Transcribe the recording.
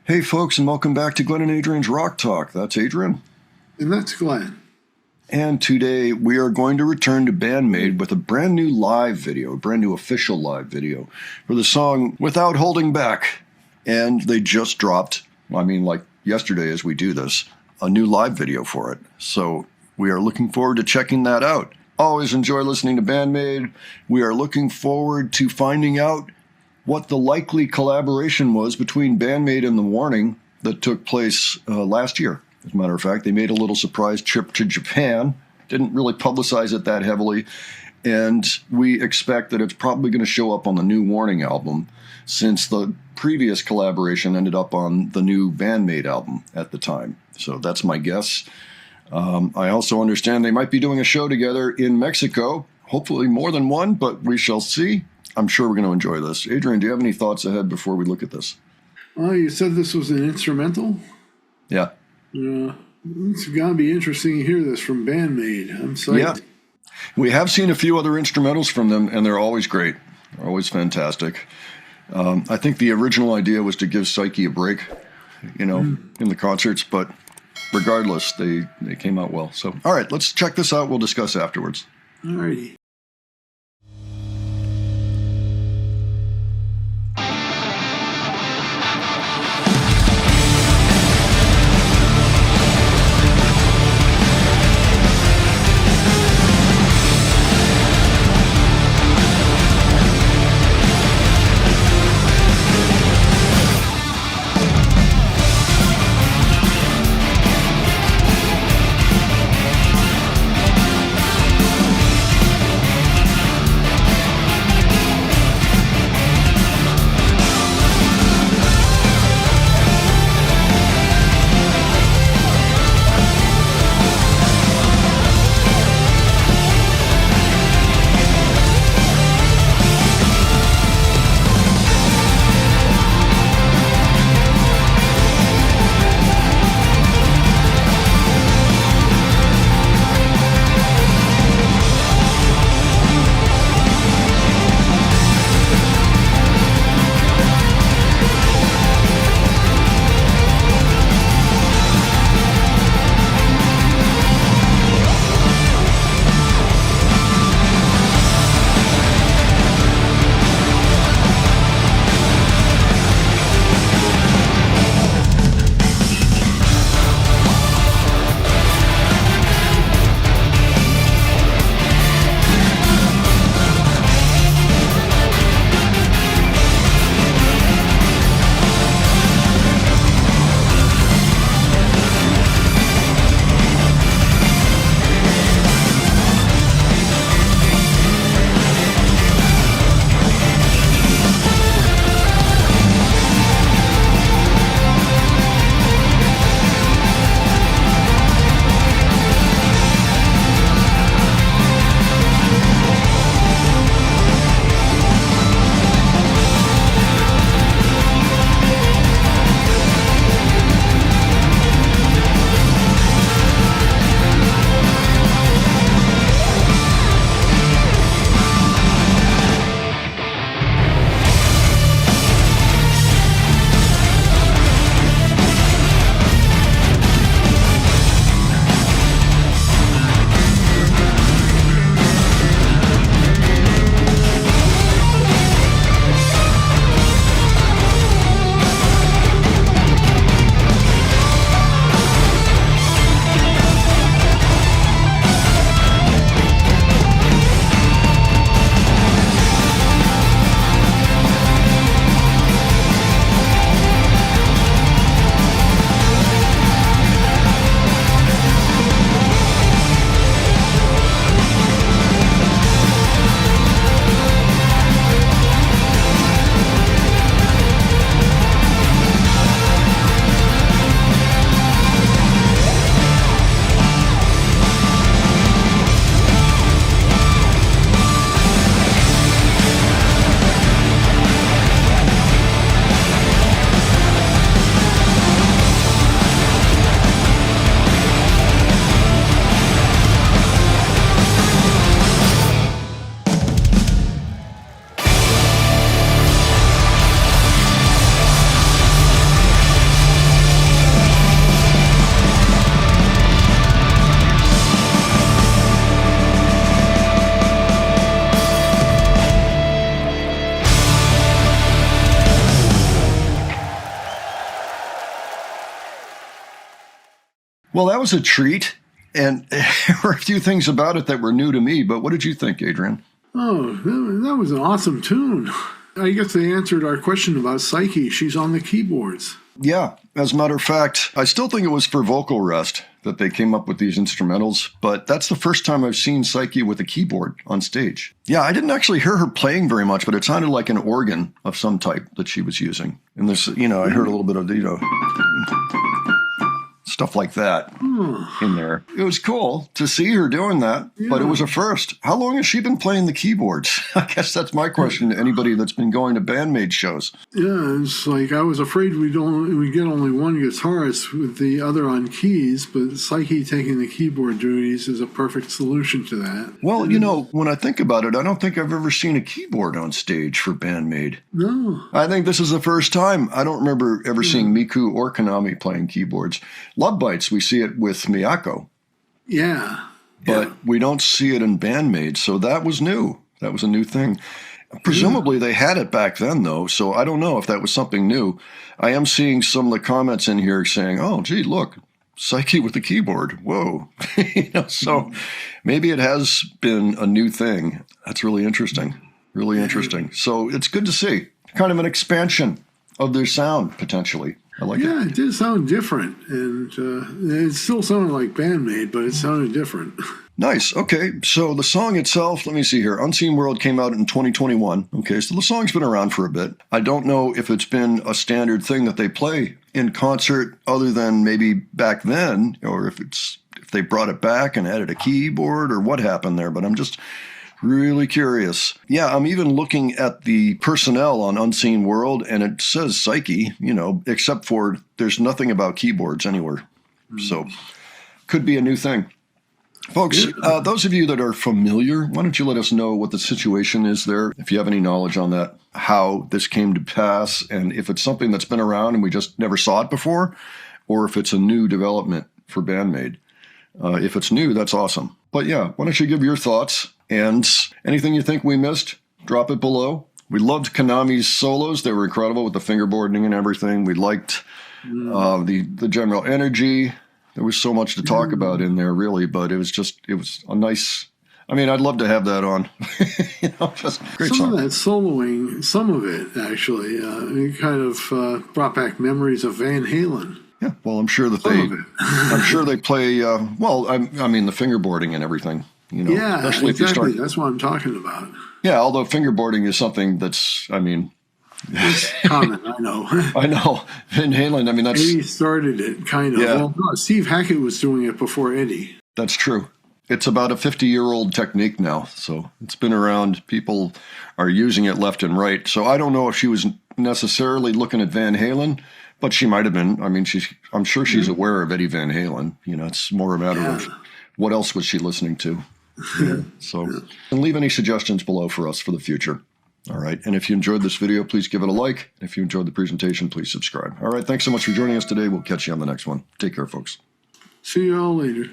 Hey folks, and welcome back to Glenn and Adrian's Rock Talk. That's Adrian. And that's Glenn. And today we are going to return to Band-Maid with a brand new live video, a brand new official live video for the song Without Holding Back. And they just dropped, like yesterday as we do this, a new live video for it. So we are looking forward to checking that out. Always enjoy listening to Band-Maid. We are looking forward to finding out what the likely collaboration was between Band-Maid and The Warning that took place last year. As a matter of fact, they made a little surprise trip to Japan, didn't really publicize it that heavily, and we expect that it's probably going to show up on the new Warning album, since the previous collaboration ended up on the new Band-Maid album at the time. So that's my guess. I also understand they might be doing a show together in Mexico, hopefully more than one, but we shall see. I'm sure we're going to enjoy this. Adrian, do you have any thoughts ahead before we look at this? Well, you said this was an instrumental? Yeah. It's going to be interesting to hear this from Band-Maid. I'm psyched. Yeah. We have seen a few other instrumentals from them, and they're always great. They're always fantastic. I think the original idea was to give Psyche a break, in the concerts, but regardless, they came out well. So, all right, let's check this out. We'll discuss afterwards. All righty. Well, that was a treat. And there were a few things about it that were new to me, but what did you think, Adrian? Oh, that was an awesome tune. I guess they answered our question about Psyche. She's on the keyboards. Yeah, as a matter of fact, I still think it was for vocal rest that they came up with these instrumentals, but that's the first time I've seen Psyche with a keyboard on stage. Yeah, I didn't actually hear her playing very much, but it sounded like an organ of some type that she was using. And this, I heard a little bit of, stuff like that in there. It was cool to see her doing that, but it was a first. How long has she been playing the keyboards? I guess that's my question to anybody that's been going to Band-Maid shows. Yeah, it's like I was afraid we get only one guitarist with the other on keys, but Psyche taking the keyboard duties is a perfect solution to that. Well, when I think about it, I don't think I've ever seen a keyboard on stage for Band-Maid. No. I think this is the first time. I don't remember ever seeing Miku or Konami playing keyboards. Love Bites, we see it with Miyako. Yeah. But we don't see it in Band-Maid, so that was new. That was a new thing. Presumably they had it back then, though, so I don't know if that was something new. I am seeing some of the comments in here saying, oh, gee, look, Psyche with the keyboard. Whoa. So maybe it has been a new thing. That's really interesting. Really interesting. So it's good to see. Kind of an expansion of their sound, potentially. I like it. Yeah, it did sound different, and it still sounded like Band-Maid, but it sounded different. Nice. Okay, so the song itself, let me see here. Unseen World came out in 2021. Okay, so the song's been around for a bit. I don't know if it's been a standard thing that they play in concert other than maybe back then, or if they brought it back and added a keyboard or what happened there, but I'm just really curious. Yeah, I'm even looking at the personnel on Unseen World, and it says Psyche, except for there's nothing about keyboards anywhere. So could be a new thing. Folks, those of you that are familiar, why don't you let us know what the situation is there, if you have any knowledge on that, how this came to pass, and if it's something that's been around and we just never saw it before, or if it's a new development for Band-Maid. If it's new, that's awesome. But yeah, why don't you give your thoughts, and anything you think we missed, drop it below. We loved Konami's solos. They were incredible with the fingerboarding and everything. We liked the general energy. There was so much to talk about in there, really, but it was a nice, I'd love to have that on. Just great song. Some of that soloing, some of it, actually, it kind of brought back memories of Van Halen. Yeah, well, I'm sure that they play, the fingerboarding and everything, Yeah, especially exactly. if you start. That's what I'm talking about. Yeah, although fingerboarding is something that's, it's common, I know. I know. Van Halen, that's... Eddie started it, kind of. Yeah. Well, no, Steve Hackett was doing it before Eddie. That's true. It's about a 50-year-old technique now, so it's been around. People are using it left and right. So I don't know if she was necessarily looking at Van Halen, but she might have been. I'm sure she's aware of Eddie Van Halen. It's more a matter of what else was she listening to. And leave any suggestions below for us for the future. All right. And if you enjoyed this video, please give it a like. If you enjoyed the presentation, please subscribe. All right. Thanks so much for joining us today. We'll catch you on the next one. Take care, folks. See you all later.